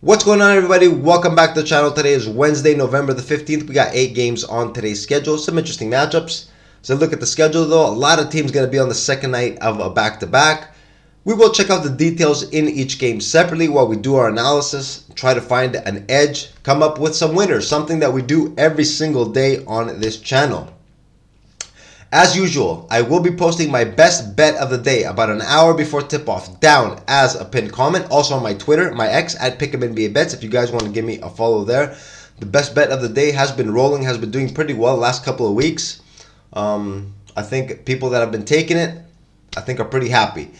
What's going on, everybody? Welcome back to the channel. Today is Wednesday, November the 15th. We got 8 games on today's schedule. Some interesting matchups. So look at the schedule though. A lot of teams going to be on the second night of a back-to-back. We will check out the details in each game separately while we do our analysis, try to find an edge, come up with some winners, something that we do every single day on this channel. As usual, I will be posting my best bet of the day about an hour before tip-off down as a pinned comment. Also on my Twitter, my X, at Pick'emNBABets, if you guys want to give me a follow there. The best bet of the day has been rolling, has been doing pretty well the last couple of weeks. I think people that have been taking it, I think are pretty happy.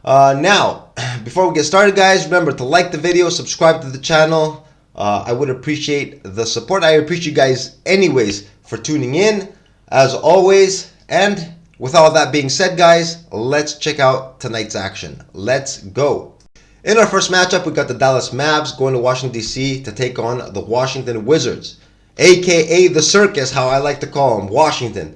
Now, before we get started, guys, remember to like the video, subscribe to the channel. I would appreciate the support. I appreciate you guys anyways for tuning in, as always. And with all that being said, guys, let's check out tonight's action. Let's go. In our first matchup, we got the Dallas Mavs going to Washington, D.C. to take on the Washington Wizards, a.k.a. the Circus, how I like to call them, Washington.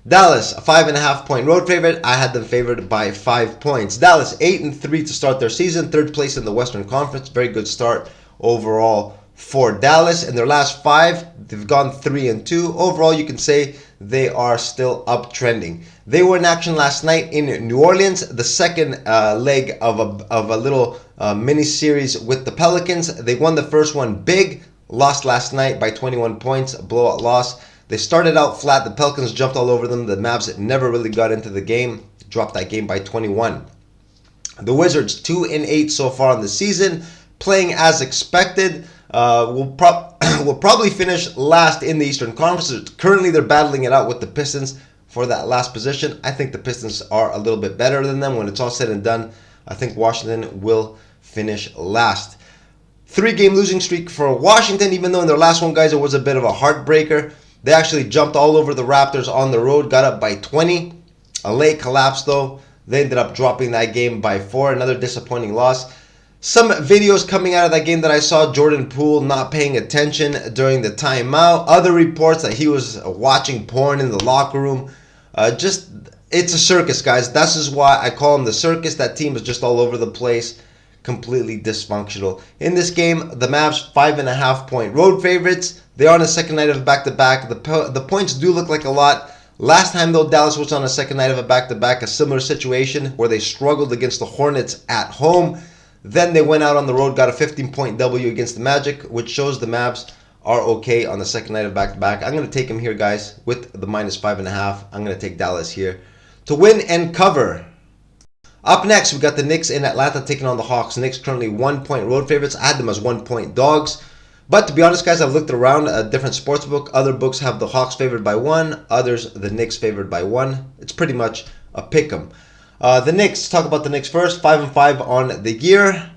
Dallas, a 5.5 point road favorite. I had them favored by 5 points. Dallas, 8-3 to start their season, third place in the Western Conference. Very good start overall for Dallas. In their last 5, they've gone 3-2. Overall, you can say they are still uptrending. They were in action last night in New Orleans, the second leg of a little mini series with the Pelicans. They won the first one big, lost last night by 21 points, a blowout loss. They started out flat. The Pelicans jumped all over them. The Mavs never really got into the game, dropped that game by 21. The Wizards, 2-8 so far in the season, playing as expected. Will probably finish last in the Eastern Conference. Currently, they're battling it out with the Pistons for that last position. I think the Pistons are a little bit better than them. When it's all said and done, I think Washington will finish last. 3-game losing streak for Washington, even though in their last one, guys, it was a bit of a heartbreaker. They actually jumped all over the Raptors on the road, got up by 20. A late collapse, though. They ended up dropping that game by 4. Another disappointing loss. Some videos coming out of that game that I saw, Jordan Poole not paying attention during the timeout. Other reports that he was watching porn in the locker room. It's a circus, guys. This is why I call them the Circus. That team is just all over the place, completely dysfunctional. In this game, the Mavs, 5.5 point road favorites. They are on a second night of a back-to-back. The points do look like a lot. Last time, though, Dallas was on a second night of a back-to-back, a similar situation where they struggled against the Hornets at home. Then they went out on the road, got a 15-point W against the Magic, which shows the Mavs are okay on the second night of back-to-back. I'm going to take them here, guys, with the minus 5.5. I'm going to take Dallas here to win and cover. Up next, we got the Knicks in Atlanta taking on the Hawks. Knicks currently 1 point road favorites. I had them as 1 point dogs. But to be honest, guys, I've looked around a different sports book. Other books have the Hawks favored by 1. Others, the Knicks favored by 1. It's pretty much a pick 'em. The Knicks, talk about the Knicks first, 5-5 on the year.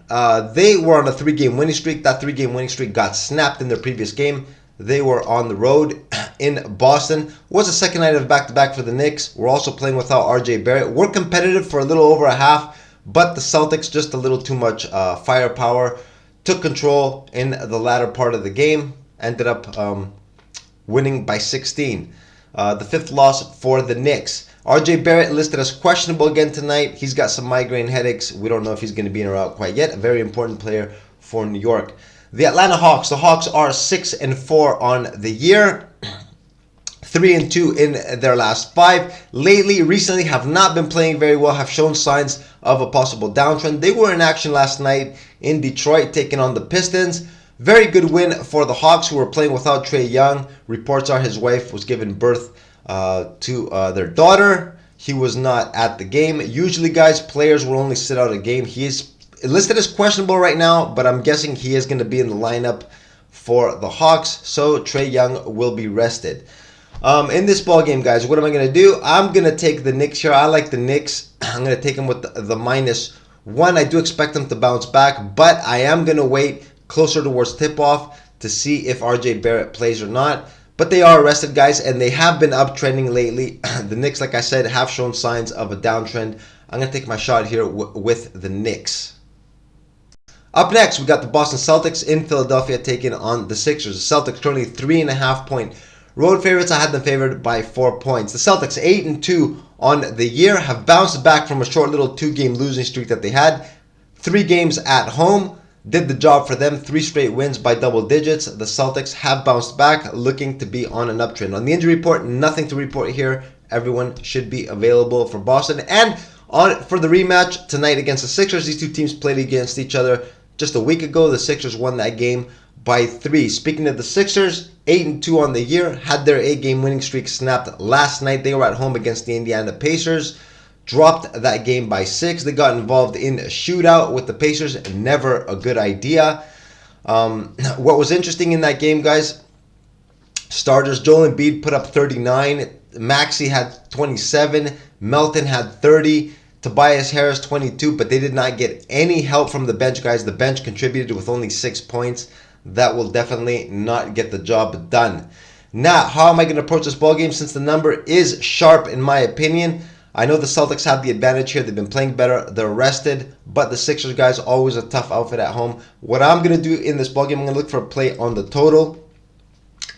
They were on a 3-game winning streak. That 3-game winning streak got snapped in their previous game. They were on the road in Boston. Was a second night of back-to-back for the Knicks. We're also playing without RJ Barrett. We're competitive for a little over a half, but the Celtics just a little too much firepower. Took control in the latter part of the game. Ended up winning by 16. The 5th loss for the Knicks. RJ Barrett listed as questionable again tonight. He's got some migraine headaches. We don't know if he's going to be in or out quite yet. A very important player for New York. The Atlanta Hawks. The Hawks are 6-4 on the year. 3-2 in their last 5. Recently have not been playing very well. Have shown signs of a possible downtrend. They were in action last night in Detroit taking on the Pistons. Very good win for the Hawks, who were playing without Trae Young. Reports are his wife was giving birth to their daughter. He was not at the game. Usually, guys, players will only sit out a game. He is listed as questionable right now, but I'm guessing he is going to be in the lineup for the Hawks, so Trae Young will be rested. In this ball game, guys, what am I going to do? I'm going to take the Knicks here. I like the Knicks. I'm going to take them with the minus 1. I do expect them to bounce back, but I am going to wait closer towards tip-off to see if RJ Barrett plays or not. But they are rested, guys, and they have been uptrending lately. The Knicks, like I said, have shown signs of a downtrend. I'm going to take my shot here with the Knicks. Up next, we got the Boston Celtics in Philadelphia taking on the Sixers. The Celtics currently 3.5 point road favorites. I had them favored by 4 points. The Celtics 8-2 on the year, have bounced back from a short little 2-game losing streak that they had. 3 games at home. did the job for them. 3 straight wins by double digits. The Celtics have bounced back, looking to be on an uptrend. On the injury report, nothing to report here. Everyone should be available for Boston. And for the rematch tonight against the Sixers, these two teams played against each other just a week ago. The Sixers won that game by 3. Speaking of the Sixers, 8-2 on the year, had their 8-game winning streak snapped last night. They were at home against the Indiana Pacers, dropped that game by 6. They got involved in a shootout with the Pacers, never a good idea. What was interesting in that game, guys, starters, Joel Embiid put up 39, Maxey had 27, Melton had 30, Tobias Harris 22, but they did not get any help from the bench, guys. The bench contributed with only 6 points. That will definitely not get the job done. Now, how am I going to approach this ball game since the number is sharp in my opinion? I know the Celtics have the advantage here. They've been playing better. They're rested, but the Sixers, guys, always a tough outfit at home. What I'm going to do in this ball game, I'm going to look for a play on the total.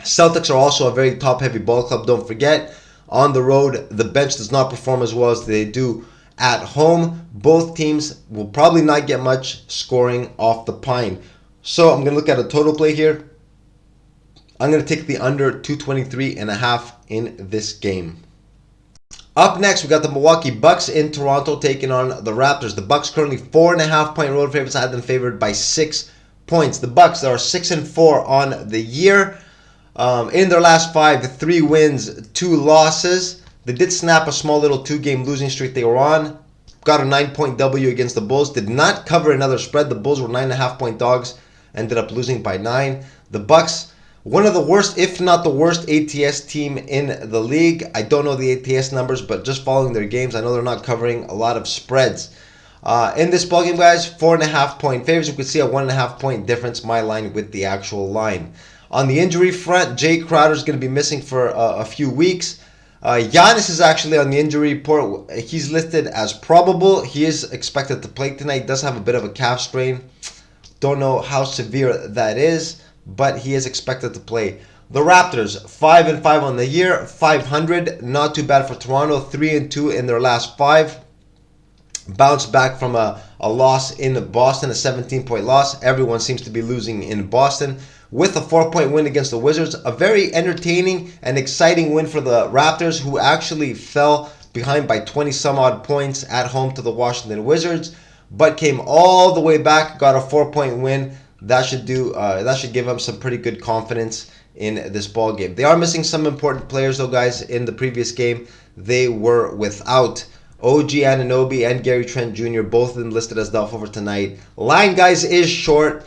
Celtics are also a very top-heavy ball club. Don't forget, on the road, the bench does not perform as well as they do at home. Both teams will probably not get much scoring off the pine. So I'm going to look at a total play here. I'm going to take the under 223.5 in this game. Up next, we got the Milwaukee Bucks in Toronto taking on the Raptors. The Bucks currently 4.5-point road favorites. I had them favored by 6 points. The Bucks are 6-4 on the year. In their last 5, 3 wins, 2 losses. They did snap a small little 2-game losing streak they were on. Got a 9-point W against the Bulls. Did not cover another spread. The Bulls were 9.5-point dogs. Ended up losing by 9. The Bucks, one of the worst, if not the worst, ATS team in the league. I don't know the ATS numbers, but just following their games, I know they're not covering a lot of spreads. In this ballgame, guys, 4.5-point favorites. You can see a 1.5-point difference, my line with the actual line. On the injury front, Jay Crowder is going to be missing for a few weeks. Giannis is actually on the injury report. He's listed as probable. He is expected to play tonight. Does have a bit of a calf strain. Don't know how severe that is, but he is expected to play. The Raptors, 5-5 on the year, 500. Not too bad for Toronto. 3-2 in their last 5. Bounced back from a loss in Boston, a 17-point loss. Everyone seems to be losing in Boston. With a 4-point win against the Wizards. A very entertaining and exciting win for the Raptors, who actually fell behind by 20-some-odd points at home to the Washington Wizards, but came all the way back, got a 4-point win. That should give them some pretty good confidence in this ball game. They are missing some important players though, guys. In the previous game, they were without OG Anunoby and Gary Trent Jr., both of them listed as doubtful for tonight. Line, guys, is short.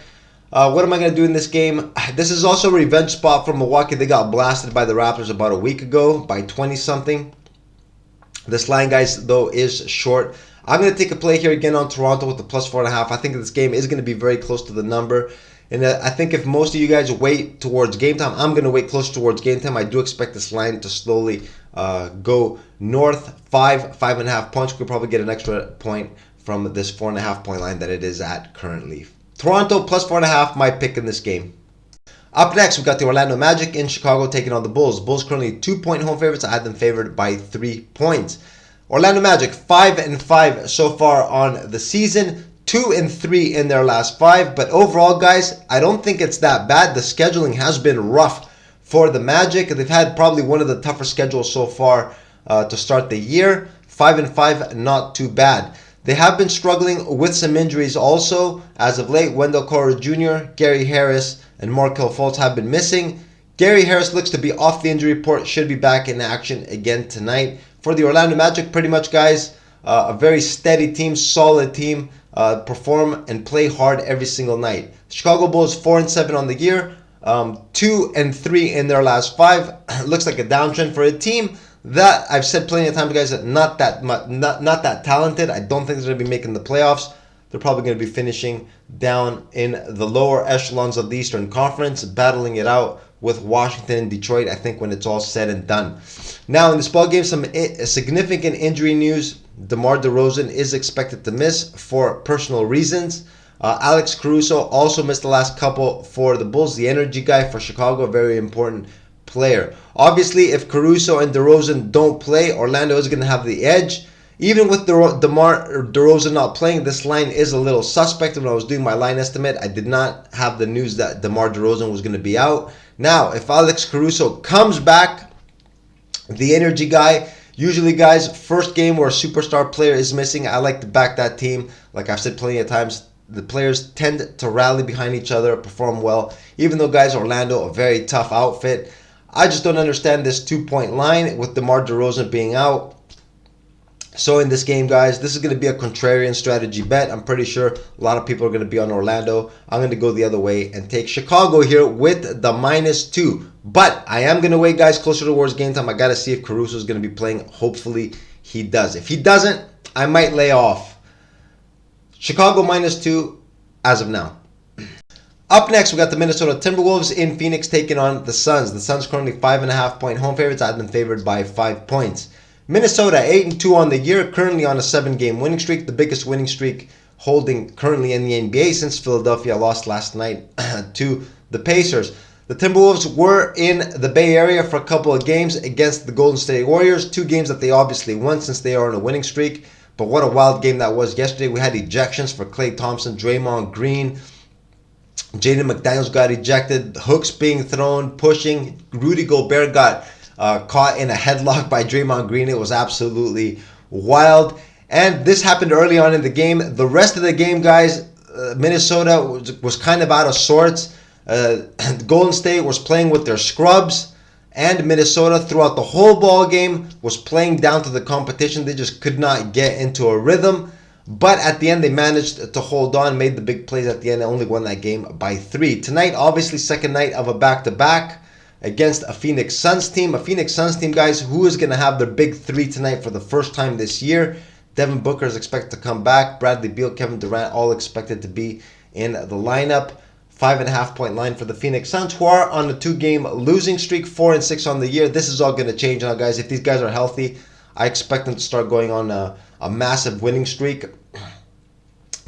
What am I going to do in this game? This is also a revenge spot for Milwaukee. They got blasted by the Raptors about a week ago by 20-something. This line, guys, though, is short. I'm going to take a play here again on Toronto with the plus 4.5. I think this game is going to be very close to the number. And I think if most of you guys wait towards game time, I'm going to wait close towards game time. I do expect this line to slowly go north. 5.5 points. We could probably get an extra point from this 4.5-point line that it is at currently. Toronto plus 4.5, my pick in this game. Up next, we got the Orlando Magic in Chicago taking on the Bulls. Bulls currently 2-point home favorites. I had them favored by 3 points. Orlando Magic 5-5 so far on the season. 2-3 in their last 5. But overall, guys, I don't think it's that bad. The scheduling has been rough for the Magic. They've had probably one of the tougher schedules so far to start the year. 5-5, not too bad. They have been struggling with some injuries also. As of late, Wendell Carter Jr., Gary Harris, and Markelle Fultz have been missing. Gary Harris looks to be off the injury report, should be back in action again tonight. For the Orlando Magic, pretty much, guys, a very steady team, solid team, perform and play hard every single night. Chicago Bulls 4-7 on the year, 2-3 in their last 5. Looks like a downtrend for a team that I've said plenty of times, guys, that not that talented. I don't think they're going to be making the playoffs. They're probably going to be finishing down in the lower echelons of the Eastern Conference, battling it out with Washington and Detroit, I think, when it's all said and done. Now, in this ball game, some significant injury news. DeMar DeRozan is expected to miss for personal reasons. Alex Caruso also missed the last couple for the Bulls. The energy guy for Chicago, a very important player. Obviously, if Caruso and DeRozan don't play, Orlando is going to have the edge. Even with DeMar DeRozan not playing, this line is a little suspect. When I was doing my line estimate, I did not have the news that DeMar DeRozan was going to be out. Now, if Alex Caruso comes back, the energy guy, usually, guys, first game where a superstar player is missing, I like to back that team. Like I've said plenty of times, the players tend to rally behind each other, perform well. Even though, guys, Orlando, a very tough outfit. I just don't understand this 2-point line with DeMar DeRozan being out. So in this game, guys, this is going to be a contrarian strategy bet. I'm pretty sure a lot of people are going to be on Orlando. I'm going to go the other way and take Chicago here with the -2. But I am going to wait, guys, closer towards game time. I got to see if Caruso is going to be playing. Hopefully he does. If he doesn't, I might lay off. Chicago -2 as of now. Up next, we got the Minnesota Timberwolves in Phoenix taking on the Suns. The Suns currently 5.5-point home favorites. I've been favored by 5 points. Minnesota 8-2 on the year, currently on a 7-game winning streak, the biggest winning streak holding currently in the NBA since Philadelphia lost last night to the Pacers. The Timberwolves were in the Bay Area for a couple of games against the Golden State Warriors, 2 games that they obviously won since they are on a winning streak. But what a wild game that was yesterday. We had ejections for Klay Thompson, Draymond Green, Jaden McDaniels got ejected, hooks being thrown, pushing. Rudy Gobert got caught in a headlock by Draymond Green. It was absolutely wild. And this happened early on in the game. The rest of the game, guys, Minnesota was kind of out of sorts. Golden State was playing with their scrubs. And Minnesota, throughout the whole ball game, was playing down to the competition. They just could not get into a rhythm. But at the end, they managed to hold on, made the big plays at the end, and only won that game by 3. Tonight, obviously, second night of a back-to-back against a Phoenix Suns team. A Phoenix Suns team, guys, who is going to have their big 3 tonight for the first time this year. Devin Booker is expected to come back. Bradley Beal, Kevin Durant, all expected to be in the lineup. 5.5-point line for the Phoenix Suns, who are on a 2-game losing streak, 4-6 on the year. This is all going to change now, guys. If these guys are healthy, I expect them to start going on a massive winning streak.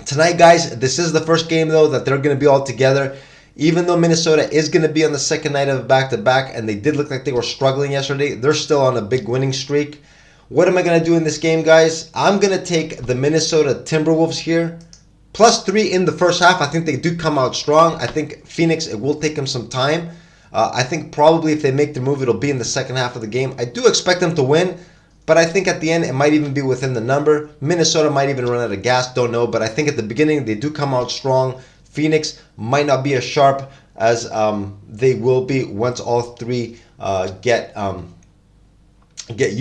Tonight, guys, this is the first game, though, that they're going to be all together. Even though Minnesota is going to be on the second night of back-to-back, and they did look like they were struggling yesterday, they're still on a big winning streak. What am I going to do in this game, guys? I'm going to take the Minnesota Timberwolves here. +3 in the first half. I think they do come out strong. I think Phoenix, it will take them some time. I think probably if they make the move, it'll be in the second half of the game. I do expect them to win, but I think at the end, it might even be within the number. Minnesota might even run out of gas, don't know. But I think at the beginning, they do come out strong. Phoenix might not be as sharp as they will be once all 3 get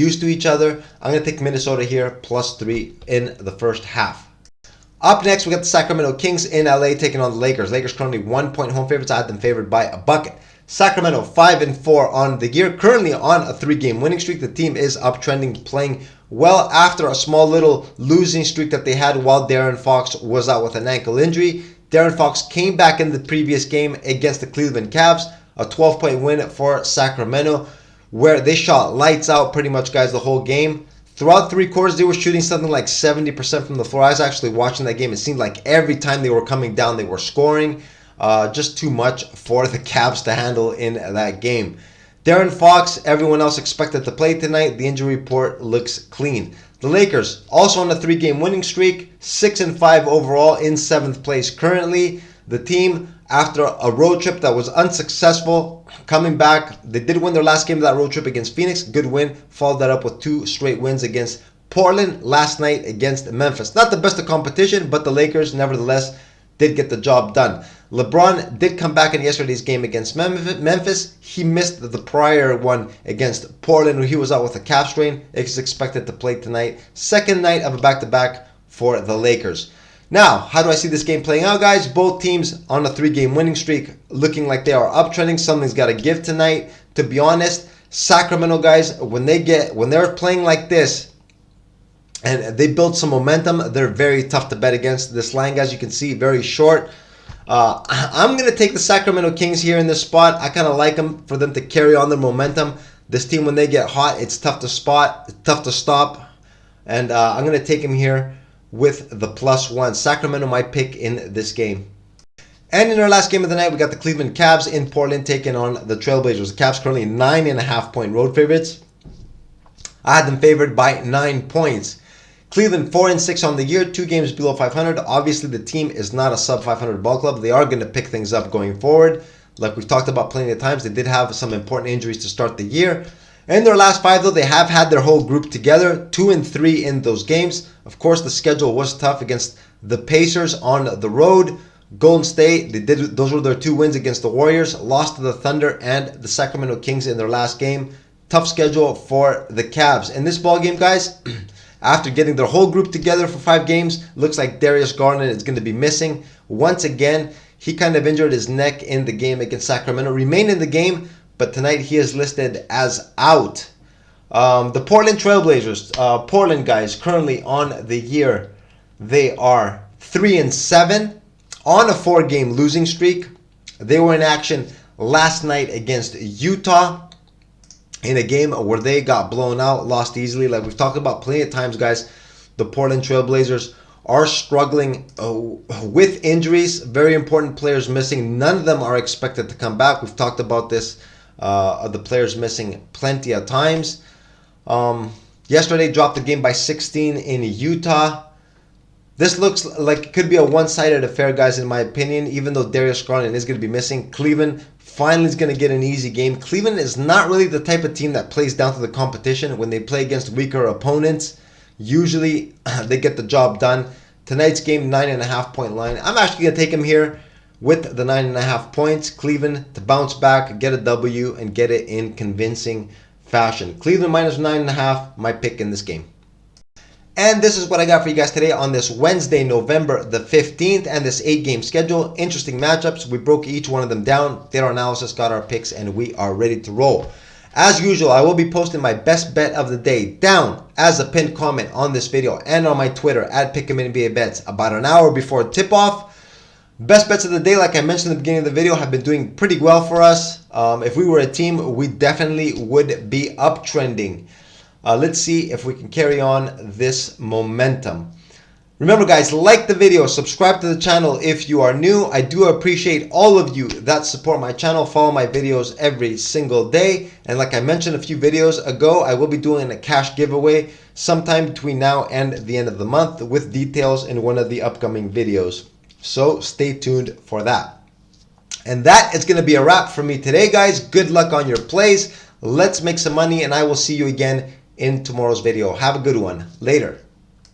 used to each other. I'm going to take Minnesota here, +3 in the first half. Up next, we got the Sacramento Kings in LA taking on the Lakers. Lakers currently 1-point home favorites. I had them favored by a bucket. Sacramento 5-4 on the year, currently on a 3-game winning streak. The team is uptrending, playing well after a small little losing streak that they had while De'Aaron Fox was out with an ankle injury. De'Aaron Fox came back in the previous game against the Cleveland Cavs, a 12-point win for Sacramento, where they shot lights out pretty much, guys, the whole game. Throughout 3 quarters, they were shooting something like 70% from the floor. I was actually watching that game. It seemed like every time they were coming down, they were scoring. Just too much for the Cavs to handle in that game. De'Aaron Fox, everyone else expected to play tonight. The injury report looks clean. The Lakers, also on a 3-game winning streak, 6-5 overall in 7th place currently. The team, after a road trip that was unsuccessful, coming back, they did win their last game of that road trip against Phoenix. Good win. Followed that up with 2 straight wins against Portland last night against Memphis. Not the best of competition, but the Lakers, nevertheless, did get the job done. LeBron did come back in yesterday's game against Memphis. He missed the prior one against Portland, where he was out with a calf strain. Is expected to play tonight. Second night of a back-to-back for the Lakers. Now, how do I see this game playing out, guys? Both teams on a 3-game winning streak, looking like they are uptrending. Something's got to give tonight. To be honest, Sacramento, guys, when they're playing like this, and they build some momentum, they're very tough to bet against. This line, guys, you can see, very short. I'm going to take the Sacramento Kings here in this spot. I kind of like them for them to carry on their momentum. This team, when they get hot, it's tough to spot, it's tough to stop. And I'm going to take them here with the +1. Sacramento, my pick in this game. And in our last game of the night, we got the Cleveland Cavs in Portland taking on the Trailblazers. The Cavs currently 9.5-point road favorites. I had them favored by 9 points. Cleveland 4-6 on the year, 2 games below 500. Obviously, the team is not a sub 500 ball club. They are going to pick things up going forward. Like we've talked about plenty of times, they did have some important injuries to start the year. In their last 5, though, they have had their whole group together, 2-3 in those games. Of course, the schedule was tough against the Pacers on the road. Golden State, those were their 2 wins against the Warriors. Lost to the Thunder and the Sacramento Kings in their last game. Tough schedule for the Cavs. In this ball game, guys, after getting their whole group together for 5 games, looks like Darius Garland is going to be missing. Once again, he kind of injured his neck in the game against Sacramento. Remained in the game, but tonight he is listed as out. The Portland Trailblazers, Portland guys, currently on the year, they are 3-7 on a 4-game losing streak. They were in action last night against Utah in a game where they got blown out, lost easily. Like we've talked about plenty of times, guys, the Portland Trailblazers are struggling with injuries. Very important players missing. None of them are expected to come back. We've talked about this, the players missing plenty of times. Yesterday dropped the game by 16 in Utah. This looks like it could be a one-sided affair, guys, in my opinion, even though Darius Garland is going to be missing. Cleveland finally is going to get an easy game. Cleveland is not really the type of team that plays down to the competition. When they play against weaker opponents, usually they get the job done. Tonight's game, 9.5 point line. I'm actually going to take them here with the 9.5 points. Cleveland to bounce back, get a W, and get it in convincing fashion. Cleveland minus 9.5, my pick in this game. And this is what I got for you guys today on this Wednesday, November the 15th, and this 8-game schedule. Interesting matchups. We broke each one of them down, did our analysis, got our picks, and we are ready to roll. As usual, I will be posting my best bet of the day down as a pinned comment on this video and on my Twitter at Pick'emNBABets about an hour before tip-off. Best bets of the day, like I mentioned at the beginning of the video, have been doing pretty well for us. If we were a team, we definitely would be uptrending. Let's see if we can carry on this momentum. Remember, guys, like the video, subscribe to the channel if you are new. I do appreciate all of you that support my channel, follow my videos every single day. And like I mentioned a few videos ago, I will be doing a cash giveaway sometime between now and the end of the month with details in one of the upcoming videos. So stay tuned for that. And that is going to be a wrap for me today, guys. Good luck on your plays. Let's make some money, and I will see you again in tomorrow's video. Have a good one. Later.